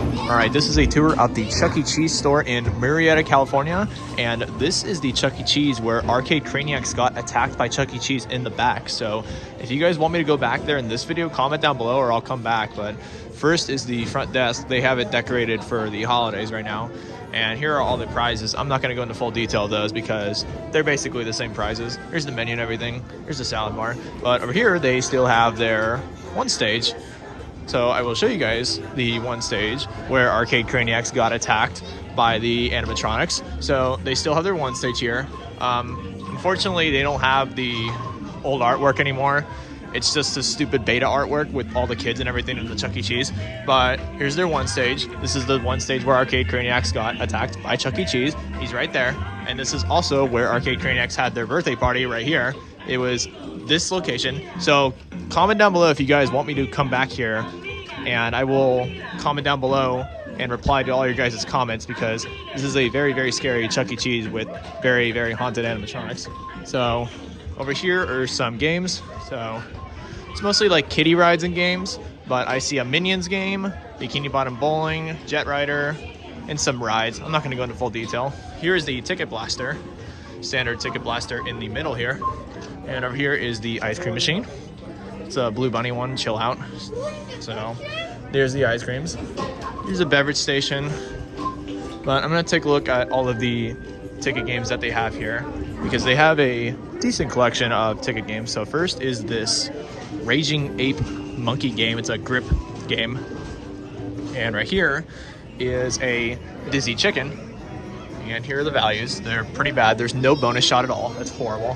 Alright, this is a tour of the Chuck E. Cheese store in Murrieta, California, and this is the Chuck E. Cheese where Arcade Craniacs got attacked by Chuck E. Cheese in the back. So if you guys want me to go back there in this video, comment down below or I'll come back. But first is the front desk. They have it decorated for the holidays right now. And here are all the prizes. I'm not going to go into full detail of those because they're basically the same prizes. Here's the menu and everything. Here's the salad bar. But over here, they still have their one stage. So I will show you guys the one stage where Arcade Craniacs got attacked by the animatronics. So they still have their one stage here. Unfortunately, they don't have the old artwork anymore. It's just a stupid beta artwork with all the kids and everything in the Chuck E. Cheese. But here's their one stage. This is the one stage where Arcade Craniacs got attacked by Chuck E. Cheese. He's right there. And this is also where Arcade Craniacs had their birthday party right here. It was this location. So comment down below if you guys want me to come back here. And I will comment down below and reply to all your guys' comments because this is a very, very scary Chuck E. Cheese with very, very haunted animatronics. So over here are some games. So it's mostly like kiddie rides and games, but I see a Minions game, Bikini Bottom Bowling, Jet Rider, and some rides. I'm not going to go into full detail. Here is the Ticket Blaster, standard Ticket Blaster in the middle here. And over here is the ice cream machine. It's a Blue Bunny one, chill out. So there's the ice creams. Here's a beverage station. But I'm going to take a look at all of the ticket games that they have here because they have a decent collection of ticket games. So first is this Raging Ape Monkey game. It's a grip game. And right here is a Dizzy Chicken. And here are the values. They're pretty bad. There's no bonus shot at all. That's horrible.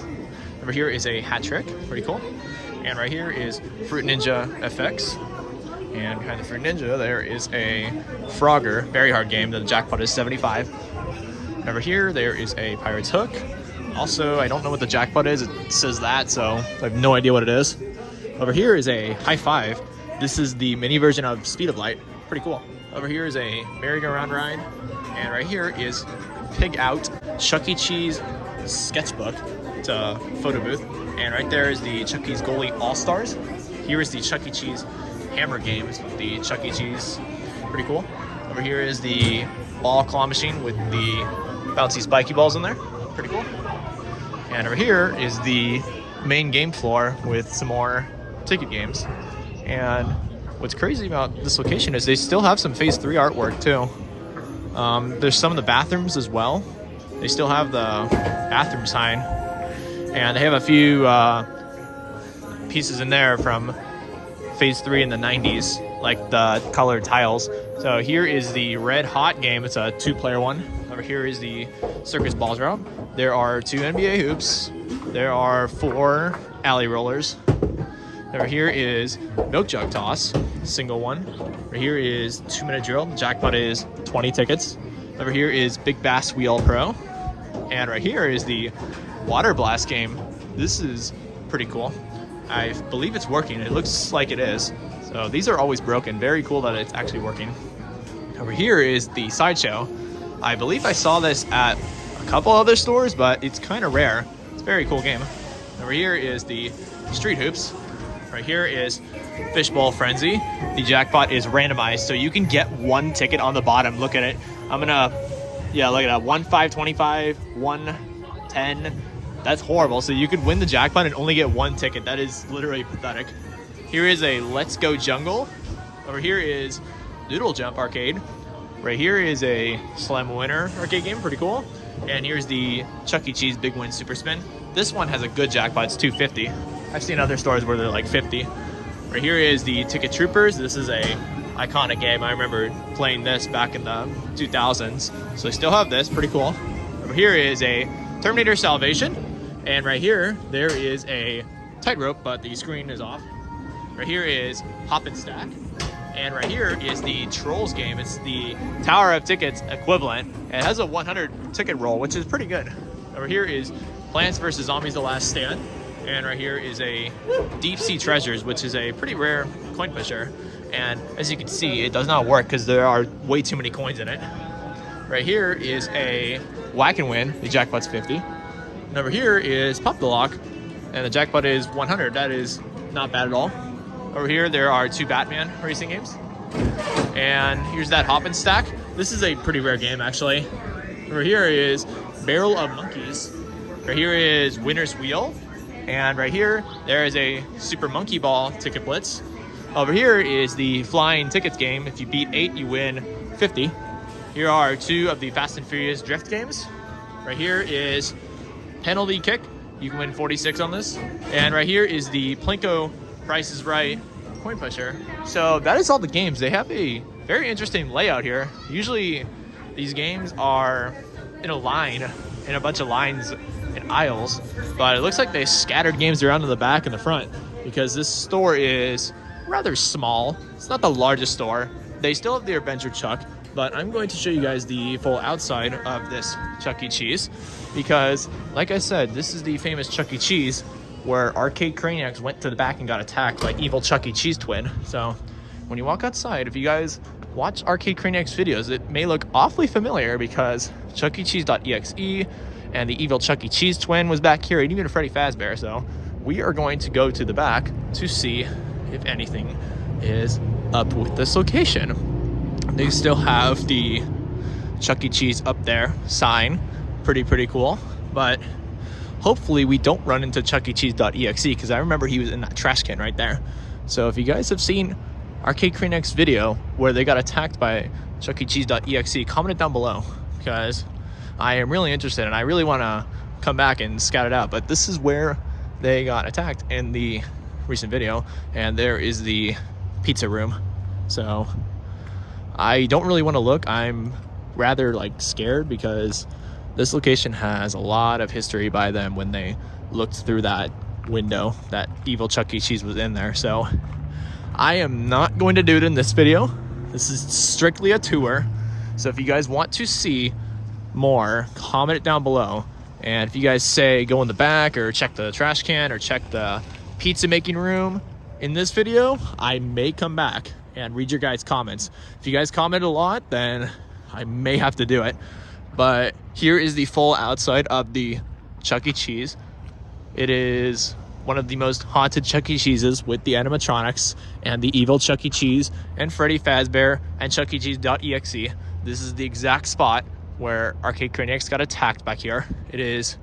Over here is a Hat Trick. Pretty cool. And right here is Fruit Ninja FX. And behind the Fruit Ninja, there is a Frogger. Very hard game. The jackpot is 75. Over here, there is a Pirate's Hook. Also, I don't know what the jackpot is. It says that, so I have no idea what it is. Over here is a High Five. This is the mini version of Speed of Light. Pretty cool. Over here is a merry-go-round ride. And right here is Pig Out Chuck E. Cheese Sketchbook. It's a photo booth. And right there is the Chuck E.'s Goalie All-Stars. Here is the Chuck E. Cheese Hammer game. It's with the Chuck E. Cheese. Pretty cool. Over here is the ball claw machine with the bouncy spiky balls in there. Pretty cool. And over here is the main game floor with some more ticket games. And what's crazy about this location is they still have some Phase 3 artwork too. There's some of the bathrooms as well. They still have the bathroom sign. And they have a few pieces in there from Phase 3 in the 90s, like the colored tiles. So here is the Red Hot game. It's a 2-player one. Over here is the Circus Balls Drop. There are 2 NBA hoops. There are 4 alley rollers. Over here is Milk Jug Toss, single one. Over here is 2-minute drill. The jackpot is 20 tickets. Over here is Big Bass Wheel Pro. And right here is the Water Blast game. This is pretty cool. I believe it's working. It looks like it is. So these are always broken. Very cool that it's actually working. Over here is the Sideshow. I believe I saw this at a couple other stores, but it's kind of rare. It's a very cool game. Over here is the Street Hoops. Right here is Fishbowl Frenzy. The jackpot is randomized, so you can get one ticket on the bottom. Look at it. I'm gonna, yeah, look at that. 1, 5, 25, 1, 10. That's horrible. So you could win the jackpot and only get one ticket. That is literally pathetic. Here is a Let's Go Jungle. Over here is Doodle Jump Arcade. Right here is a Slam Winner arcade game. Pretty cool. And here's the Chuck E. Cheese Big Win Super Spin. This one has a good jackpot. It's 250. I've seen other stores where they're like 50. Right here is the Ticket Troopers. This is a iconic game. I remember playing this back in the 2000s. So they still have this. Pretty cool. Over here is a Terminator Salvation. And right here, there is a tightrope, but the screen is off. Right here is Hop and Stack. And right here is the Trolls game. It's the Tower of Tickets equivalent. It has a 100 ticket roll, which is pretty good. Over here is Plants vs. Zombies The Last Stand. And right here is a Deep Sea Treasures, which is a pretty rare coin pusher. And as you can see, it does not work because there are way too many coins in it. Right here is a Whack and Win. The jackpot's 50. And over here is Pop the Lock, and the jackpot is 100. That is not bad at all. Over here, there are 2 Batman racing games. And here's that hop and stack. This is a pretty rare game, actually. Over here is Barrel of Monkeys. Right here is Winner's Wheel. And right here, there is a Super Monkey Ball Ticket Blitz. Over here is the Flying Tickets game. If you beat 8, you win 50. Here are 2 of the Fast and Furious Drift games. Right here is Penalty Kick. You can win 46 on this. And right here is the Plinko Price is Right Coin Pusher. So that is all the games. They have a very interesting layout here. Usually these games are in a line, in a bunch of lines and aisles, but it looks like they scattered games around in the back and the front because this store is rather small. It's not the largest store. They still have the Adventure Chuck, but I'm going to show you guys the full outside of this Chuck E. Cheese because, like I said, this is the famous Chuck E. Cheese where Arcade Craniacs went to the back and got attacked by evil Chuck E. Cheese twin. So when you walk outside, if you guys watch Arcade Craniacs videos, it may look awfully familiar because Chuck E. Cheese.exe and the evil Chuck E. Cheese twin was back here, and even a Freddy Fazbear. So we are going to go to the back to see if anything is up with this location. They still have the Chuck E. Cheese up there sign. Pretty cool. But hopefully we don't run into Chuck E. Cheese.exe because I remember he was in that trash can right there. So if you guys have seen Arcade Craniacs video where they got attacked by Chuck E. Cheese.exe, comment it down below because I am really interested and I really want to come back and scout it out. But this is where they got attacked in the recent video, and there is the pizza room. So I don't really want to look. I'm rather like scared because this location has a lot of history by them when they looked through that window that evil Chuck E. Cheese was in there. So I am not going to do it in this video. This is strictly a tour. So if you guys want to see more, comment it down below. And if you guys say go in the back or check the trash can or check the pizza making room in this video, I may come back and read your guys' comments. If you guys comment a lot, then I may have to do it. But here is the full outside of the Chuck E. Cheese. It is one of the most haunted Chuck E. Cheeses with the animatronics and the evil Chuck E. Cheese and Freddy Fazbear and Chuck E. Cheese.exe. This is the exact spot where Arcade Craniacs got attacked back here. It is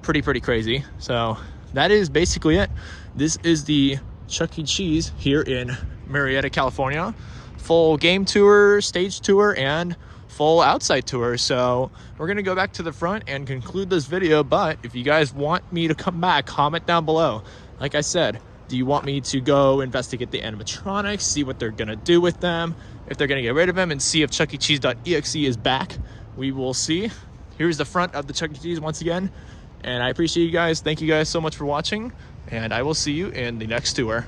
pretty crazy. So that is basically it. This is the Chuck E. Cheese here in Murrieta, California. Full game tour, stage tour, and full outside tour. So we're gonna go back to the front and conclude this video, but if you guys want me to come back, comment down below. Like I said, do you want me to go investigate the animatronics, see what they're gonna do with them, if they're gonna get rid of them, and see if Chuck E. Cheese.exe is back? We will see. Here's the front of the Chuck E. Cheese once again, and I appreciate you guys. Thank you guys so much for watching, and I will see you in the next tour.